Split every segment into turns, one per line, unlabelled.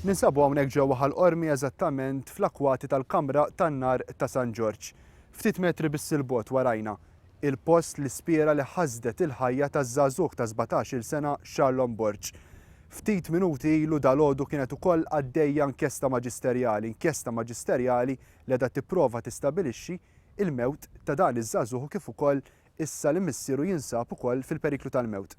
Ninsabu hawnhekk ġewwa ħal-qormi eżattament fl-akwati tal-Kamra tan-Nar ta' San George. Ftit metri bis-silbot warajna il-post l-ispiera li ħasdet il-ħajja taż-żagħżugħ ta' 17-il sena Charlon Borġ. Ftit minuti ilu dalgħodu kienet ukoll għaddejja inkjesta maġisterjali li qiegħda tipprova tistabilixxi il-mewt ta' dan iż-żagħżugħ kif ukoll issa li missieru jinsab ukoll fil-periklu tal-mewt.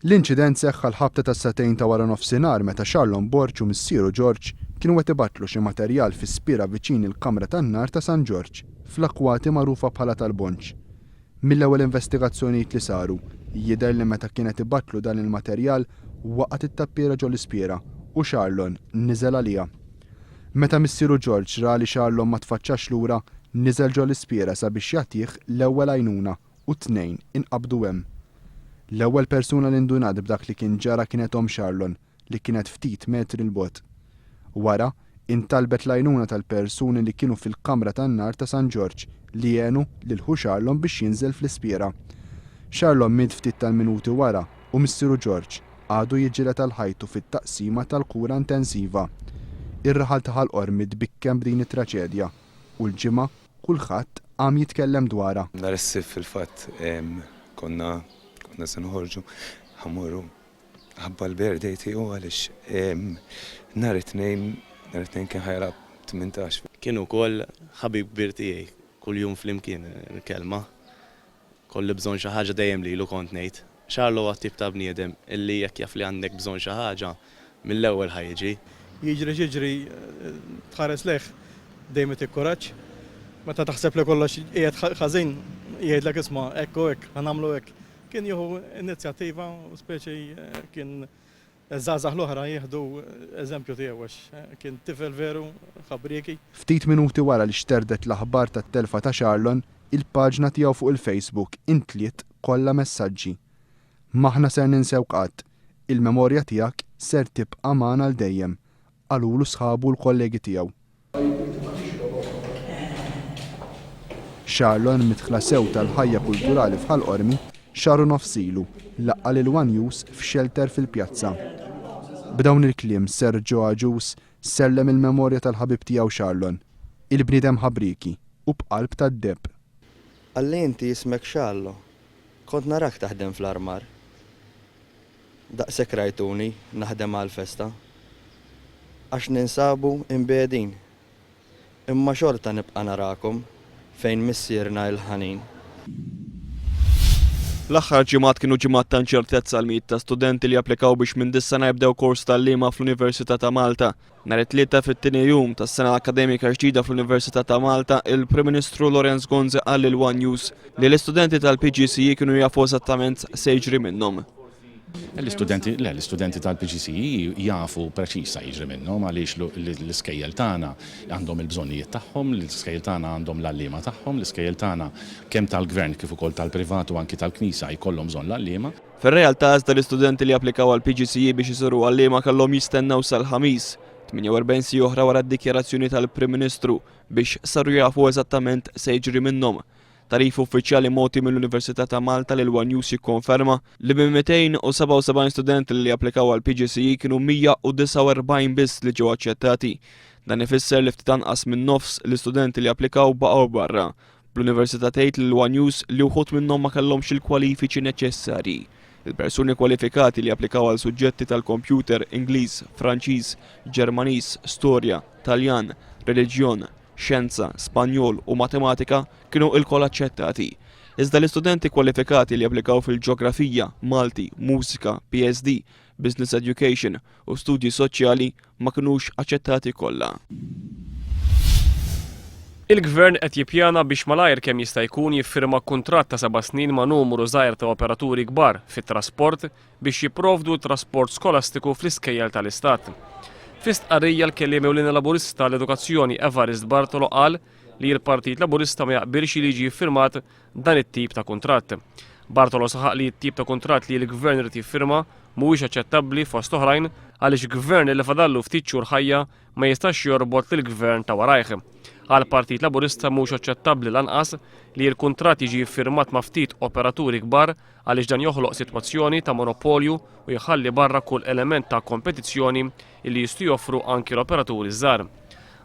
L-inċident seħħ l-ħabta tas-satejn ta' wara nofsinhar meta Charlon Borġ u missieru George kienu qed ibattlu xi materjal fi spiera viċin il-Kamra tan-Nar ta' San George fl-akwati magħrufa bħala tal-Bonġ. Mill-ewwel investigazzjonijiet li saru, jidher li meta kienet ibattlu dan il-materjal waqgħet it-tappiera ġol l-ispiera u Charlon niżel għaliha. Meta missieru George ra li Charlon ma tfaċċax lura, niżel ġol l-ispiera sabiex jagħtih l-ewwel għajnuna u tnejn inqabdu hemm. L-ewwel persuna li ndunat b'dak li kien ġara kienet Charlon li kienet ftit metri l-bogħod. Wara intalbet l-għajnuna tal-persuni li kienu fil-Kamra tan-Nar ta' San George li jgħenu lil Charlon biex jinżel fl-ispiera. Charlon mied ftit tal-minuti wara u missieru George għadu jiġġieled tal-ħajtu fit-taqsima tal-kura intensiva. Ir-raħal ta' ħal-qormi tbikkem b'din it-traċedja u l-ġimgħa kulħadd qam jitkellem dwarha.
Nhar is-sibt fil-fatt konna se noħorġu ħammurru ħabba l-birthday tiegħu għaliex nhar it-tnejn kien ħajra 18.
Kienu wkoll ħabib kbir tiegħi kuljum flimkien il-kelma. Kolli bżonn xi ħaġa dejjem lilu kont ngħid. Charlo huwa tip ta' bniedem illi jekk jaf li għandek bżonn xi ħaġa mill-ewwel ħajġi.
Jiġri tħares leħ dejjem tikkoraġġ. Meta taħseb li kollox qiegħed ħażin jgħidlek isma' hekk u hekk ħanagħmlu hekk. Kien jieħu inizjattiva u speċi kien żgħażagħ l-oħra jieħdu eżempju tiegħu għax kien tifel veru ħabrieki.
Ftit minuti wara li xterdet l-aħbar tat-telfa ta' Charlon, il-paġna tiegħu fuq il-Facebook intliet kollha messaġġi. Maħna ser ninsew qatt, il-memorja tiegħek ser tibqa' magħna l dejjem, qalulu sħabu l-kollegi tiegħu. Charlon midħla sew tal-ħajja kulturali f'ħal-qormi xaru nofsilu laqqa lil One Use f'shelter fil-pjazza. B'dawn il-kliem Ser Joe Agius sellem il-memorja tal-ħabib tiegħu Charlon, il-bniedem ħabriki u b'qalb tad-deb.
Għalli inti jismek Charlo, kont narak taħdem fl-armar. Daqshekk rajtuni naħdem għal-festa. Għax ninsabu imbedin. Imma xorta nibqa' narakom fejn missierna il-ħanin.
L-aħħar ġimgħat kienu ġimgħat ta' inċertezza għal mijiet ta' studenti li applikaw biex minn dis-sena jibdew kors tal-liema fl-Università ta' Malta. Nhar it-tlieta fit-tieni jum tas-sena akademika ġdida fl-Università ta' Malta, il-Prim Ministru Lorenz Gonze qal lil One News li l-istudenti tal-PGCE kienu jafu eżattament se jiġri minnhom.
L-istudenti tal-PGCE jafu preċisa jiġri minnhom għaliex l-iskejjel tagħna għandhom il-bżonnijiet tagħhom, l-iskejjel tagħna għandhom l-għalliema tagħhom, l-iskejjel tagħna kemm tal-gvern kif ukoll tal-privat u anki tal-Knisja jkollhom bżonn l-għalliema.
Fir-realtà iżda l-istudenti li applikaw għal PGCE biex isiru għalliema kellhom jistennew sal-ħamis, 48 si oħra wara d-dikjarazzjoni tal-Prim Ministru biex saru jafu eżattament se jiġri minnhom. Tarif uffiċjali moti mill-Università ta' Malta lil One News jikkonferma li minn 277 studenti li applikaw għal PGCE kienu 149 biss li ġew aċċettati. Dan ifisser li ftit anqas minn nofs l-istudenti li applikaw baqgħu barra. Bl-Università tgħid lil One News li wħud minnhom ma kellhomx il-kwalifiċi neċessarji. Il-persuni kwalifikati li applikaw għal suġġetti tal-kompjuter Ingliż, Franċiż, Ġermaniż, Storja, Taljan, Reliġjon, Xjenza, Spanjol u Matematika kienu il-kol aċċettati. Iżda l-istudenti kwalifikati li applikaw fil-ġeografija, Malti, Mużika, PSD, Business Education u Studji Soċjali ma kinux aċċettati kollha.
Il-Gvern qed jippjana biex malajr kemm jista' jkun jiffirma kuntratt ta' 7 snin ma' numru żgħir ta' operaturi kbar fit-trasport biex jipprovdu trasport skolastiku fl-iskejjel tal-Istat. Fl-istqarrija l-kelliem ewlieni Laburista l-Edukazzjoni Evarist Bartolo qal li l-Partit Laburista ma jaqbilx li jiġi jiffirmat dan it-tip ta' kuntratt. Bartolo saħaq li t-tip ta' kuntratt li l-Gvern irid jiffirma mhuwiex aċċettabbli fost oħrajn għaliex gvern li fadallu ftit xhur ħajja ma jistax jorbot lill-Gvern ta' warajh. Għal Partit Laburista mhux aċċettabbli lanqas li l-kuntratt jiġi firmat ma' ftit operaturi kbar għaliex dan joħloq sitwazzjoni ta' monopolju u jħalli barra kull element ta' kompetizzjoni li jistgħu joffru anki l-operaturi żgħar.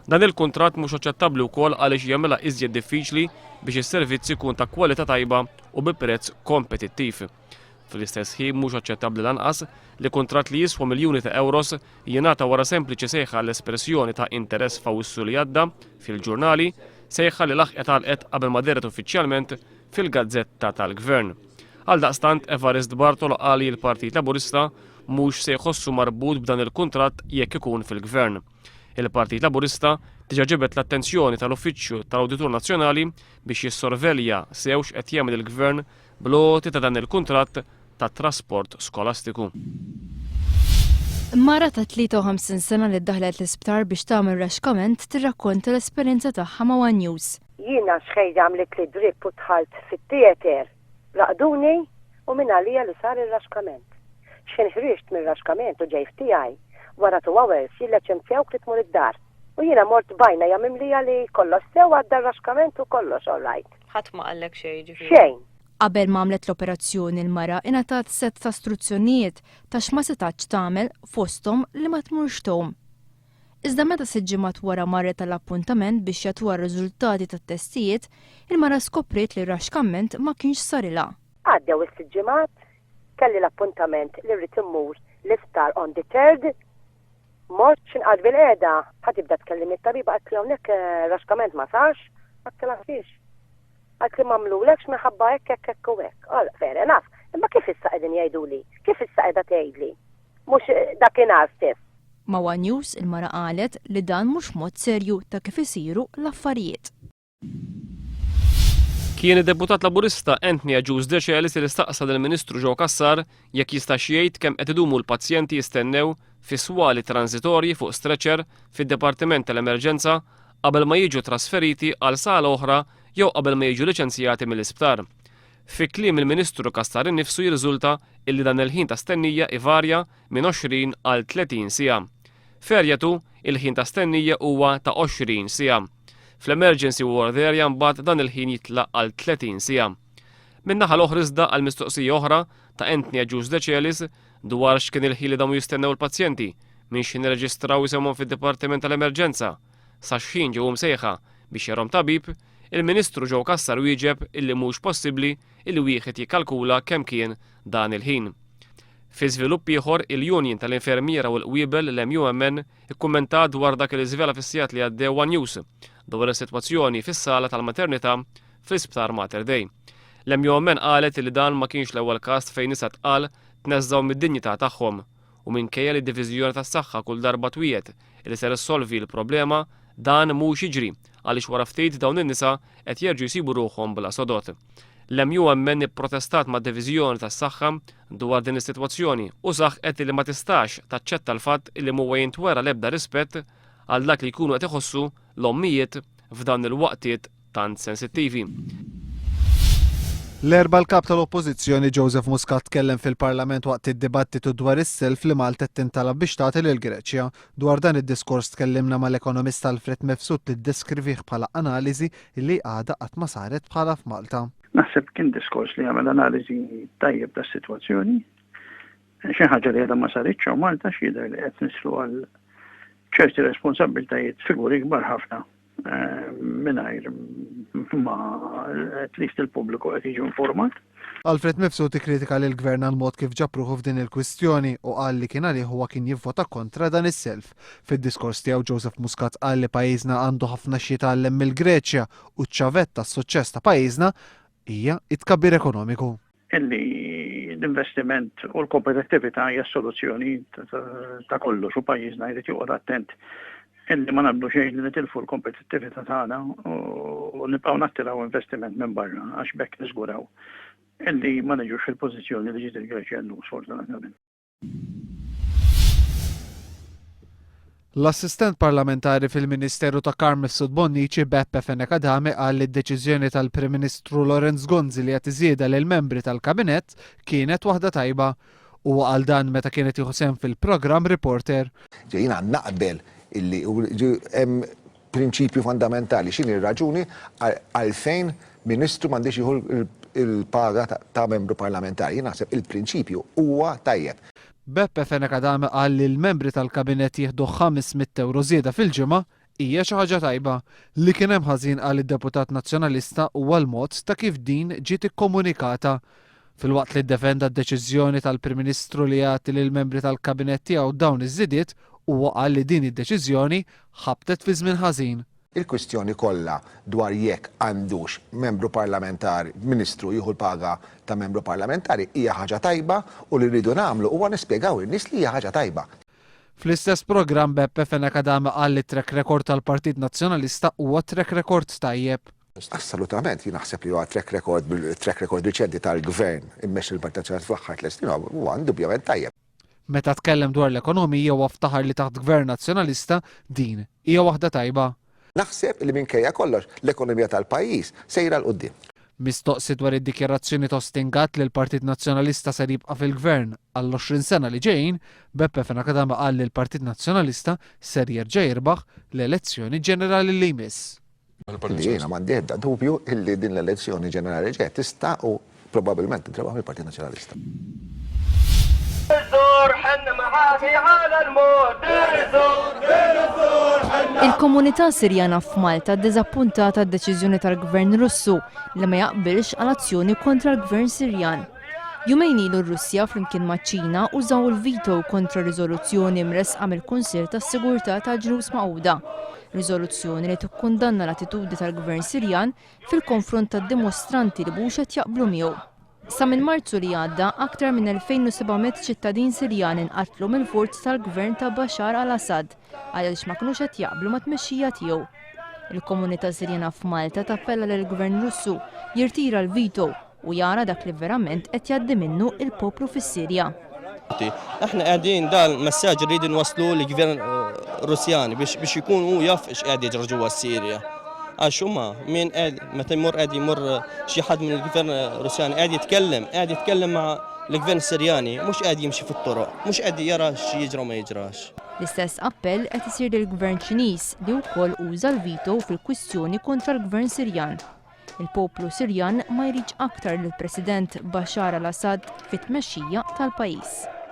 Dan il-kuntratt mhux aċċettabbli wkoll għaliex jagħmilha iżjed diffiċli biex is-servizz ikun ta' kwalità tajba u bi prezz kompetittiv. Fl-istess ħin mhux aċċettabbli lanqas li kuntratt li jiswa miljuni ta' euros jingħata wara sempliċi sejħa l-espressjoni ta' interess f'Awwissu li għadda fil-ġurnali sejħa li laħqet għalqet qabel ma deret uffiċjalment fil-Gazzetta tal-Gvern. Għaldaqstant Evarist Bartolo qal li l-Partit Laburista mhux se jħossu marbut b'dan il-kuntratt jekk ikun fil-Gvern. Il-Partit Laburista diġà ġibet l-attenzjoni tal-Uffiċċju tal-Awditur Nazzjonali biex jissorvelja sewx qed jagħmel il-Gvern bloti ta' dan il-kuntratt ta' trasport skolastiku.
Mara ta' 53 sena li ddaħlet l-isptar biex tagħmel raxkament tirrakkonta l-esperjenza tagħha ma' One News.
Jiena xħejda għamlet li drip u tħalt fit-teater. Raqduni u minn għalija li sar ir-raxkament. X'kien ħriġt mir-raxkament u ġej tiegħi wara 2 hours jilleċenzjawk li tmur id-dar. U jiena mort bajna jagħmel li kollox sew għadda r-raxkament u kollox all right.
Ħadd ma qallek xejn ġifieri.
Xejn.
Qabel ma għamlet l-operazzjoni l-mara ingħatat set ta' istruzzjonijiet ta' x'ma setax tagħmel fosthom li ma tmurx tom. Iżda meta siġġimat wara marret tal-appuntament biex jagħtuha r-riżultati tat-testijiet, il-mara skopriet li r-raxkament ma kienx sarilha.
Għaddew is-siġġimat, kelli l-appuntament li rrid immur l-isptar on the 3rd. Mort xinqad bil-qiegħda ħatibda tkellim it-tabiba qalt li hawnhekk raxkament ma sarx, għattilha fiex. Għalt li mamlulekx minħabba hekk u hekk. Fair enough. Imma kif issa qegħdin jgħiduli? Kif issa qiegħda tgħidli? Mhux dakinhar stess.
Ma' One News il-mara qalet li dan mhux mod serju ta' kif isiru l-affarijiet.
Kien id-deputat Laburista Anthony Agius Decelis li staqsa lill-Ministru Joe Cassar jekk jista' jgħid kemm qed idumu l-pazjenti jistennew fi swali transitorji fuq stretcher fid-Dipartiment tal-Emerġenza qabel ma jiġu trasferiti għal sala oħra jew qabel ma jiġu liċenzjati mill-isptar. Fi kliem il-Ministru Cassar innifsu jirriżulta illi dan il-ħin ta' stennija ivarja minn 20 għal 30 siegħa. Ferjatu il-ħin ta' stennija huwa ta' 20 siegħa. Fl-emergency ward area mbagħad dan il-ħin jitlaq għal 30 siegħa. Min-naħa l-oħra iżda għal mistoqsija oħra ta' Anthony Agius Decelis dwar x'kien il-ħin li damu jistennew il-pazjenti minn xi nirreġistraw isemhom fid-Dipartiment tal-Emerġenza sa x'ħin ġew msejħa biex jarhom tabib, il-Ministru Joe Cassar wieġeb illi mhux possibbli illi wieħed jikkalkula kemm kien dan il-ħin. Fi żvilupp ieħor il-Union tal-Infermiera u l-Qwiebel l-MUMN ikkummentat dwar dak li żvela fis-sigħat li għaddew One News dwar is-sitwazzjoni fis-sala tal-maternità fl-Isptar Mater Dei. L-MUMN qalet li dan ma kienx l-ewwel każ fejn nisa tqal tneżżaw mid-dinjità tagħhom u minkejja li d-Diviżjoni tas-Saħħa kull darba twiet li ser issolvi l-problema dan mhux jiġri għaliex wara ftit dawn in-nisa qed jerġgħu jsibu ruħhom bla sodot. L-MUMN ipprotestat mad-Diviżjoni tas-Saħħa dwar din is-sitwazzjoni u saħħet li ma tistax taċċetta l-fatt li mhuwa jintwera l-ebda rispett għal dak li jkunu qed iħossu l-ommijiet f'dan il-waqtiet tant sensittivi.
L-erba l-kap tal-Oppożizzjoni Joseph Muscat tkellem fil-Parlament waqt id-dibattitu dwar is-self li Malta tintalab biex tagħti lil Greċja. Dwar dan id-diskors tkellimna mal-ekonomista Alfred Mefsud li ddeskrivih bħala analiżi li għadha qatt ma saret bħala f'Malta.
Naħseb kien diskors li għamel analiżi tajjeb tas-sitwazzjoni. Xi ħaġa li għadha ma saritx u Malta x'jidher li qed nislu għal ċerti responsabbiltajiet figuri kbar ħafna. Mingħajr ma at least il-pubbliku qed jiġu informat.
Alfred Mefsud ikkritika lill gvern għal mod kif ġabruħu f'din il-kwistjoni u qal li kien għalih huwa kien jivvota kontra dan is-self. Fid-diskors tiegħu Joseph Muscat qal li pajjiżna għandu ħafna xi jitgħallem mill-Greċja u ċ-ċavett tas-suċċess ta' pajjiżna hija it-tkabbir ekonomiku.
Illi l-investiment u l-kompetittività hija s-soluzzjoni ta' kollox u pajjiżna jrid joqgħod attent illi ma nabdu xejn li nitilfu l-kompetittività tagħna u nibqgħu nattiraw investiment minn barra għax bekk niżguraw illi ma niġux fil-pożizzjoni li ġiet il-Greċja llum sfortunatament.
L-assistent parlamentari fil-Ministeru ta' Carmes Sudbonnici Beppe Fenekadame qal li d-deċiżjoni tal-Prim Ministru Lorenz Gonzi li qed iżieda lil membri tal-Kabinett kienet waħda tajba u għal dan meta kienet jieħu sehem fil-programm Reporter.
Jiena naqbel illi hemm
prinċipju fondamentali, x'inhi r-raġuni għalfejn Ministru m'għandix jieħu il-paga ta' membru parlamentari. Naħseb il-prinċipju huwa tajjeb.
Beppe Fenekadame qal li l-membri tal-kabinet jieħdu 500 euro żieda fil-ġimgħa hija xi ħaġa tajba. Li kien hemm ħażin qal id-deputat nazzjonalista huwa l-mod ta' kif din ġiet ikkomunikata. Filwaqt li ddefenda d-deċiżjoni tal-Prim Ministru li jagħti lill membri tal-kabinet tiegħu dawn iż-żidiet huwa qal li din id-deċiżjoni ħabtet fi żmien ħażin.
Il-kwistjoni kollha dwar jekk għandux membru parlamentari, ministru jieħu l-paga ta' membru parlamentari hija ħaġa tajba u li rridu nagħmlu huwa nispjegaw in-nies li hija ħaġa tajba.
Fl-istess programm Beppe Fenekadame qal li track record tal-Partit Nazzjonalista huwa track record tajjeb.
Assolutament, jien naħseb li huwa track record riċenti tal-gvern immexxi l-Partit Nazzjonalista fl-aħħar 3 snin huwa indubjament tajjeb.
Meta tkellem dwar l-ekonomija huwa ftaħar li taħt gvern nazzjonalista din hija waħda tajba.
Naħseb li minkejja kollox l-ekonomija tal-pajjiż sejra l qudiem.
Mistoqsi dwar id-dikjarazzjoni ta' Stingat li l-Partit Nazzjonalista ser jibqa' fil-gvern għall-20 sena li ġejjin, Beppe Fenekadame qal li l-Partit Nazzjonalista ser jerġa' jirbaħ l-elezzjoni ġenerali li jmiss.
Jiena m'għandi ebda dubju illi din l-elezzjoni ġenerali ġejja tista' u probabbilment titrebaħ mill-Partit Nazzjonalista.
Il-komunità Sirjana f'Malta ddiżappuntata d-deċiżjoni tal-Gvern Russu li ma jaqbilx għal azzjoni kontra l-Gvern Sirjan. Jumejn ilu r-Russja flimkien maċ-Ċina użaw il-vito kontra riżoluzzjoni mresqa mill-Kunsill tas-Sigurtà tal-Ġnus Magħquda. Riżoluzzjoni li tikkundanna l-attitudni tal-Gvern Sirjan fil-konfront tad-dimostranti li mhux qed jaqblu miegħu. Sa minn Marzu li għadda, aktar minn 2700 ċittadin Sirjan inqatlu mill-forzi tal-gvern ta' Bashar al-Assad għaliex ma kinux qed jaqblu ma' tmexxija tiegħu. Il-komunità Sirjana f'Malta tappella lill-Gvern Russu jirtira l-vito u jara dak li verament qed jgħaddi minnu il-poplu fis-Sirja.
Aħna qegħdin dal-messaġġ rridu nwasslu lill-Gvern Russjani biex ikun hu jaf x'qegħed jiġri ġewwa s-Sirja. Għax huma min meta qed jmur xi ħadd minn il-Gvern Russjani qed jitkellem ma' l-Gvern Sirjani, mhux qed jimxi fit-toroq, mhux qed jara x'jiġra u ma jiġrax.
L-istess appell qed isir lill-Gvern Ċiniż li wkoll uża l-vito fil-kwistjoni kontra l-Gvern Sirjan. Il-poplu Sirjan ma jridx aktar lill-President Bashar al-Assad fit-tmexxija tal-pajjiż.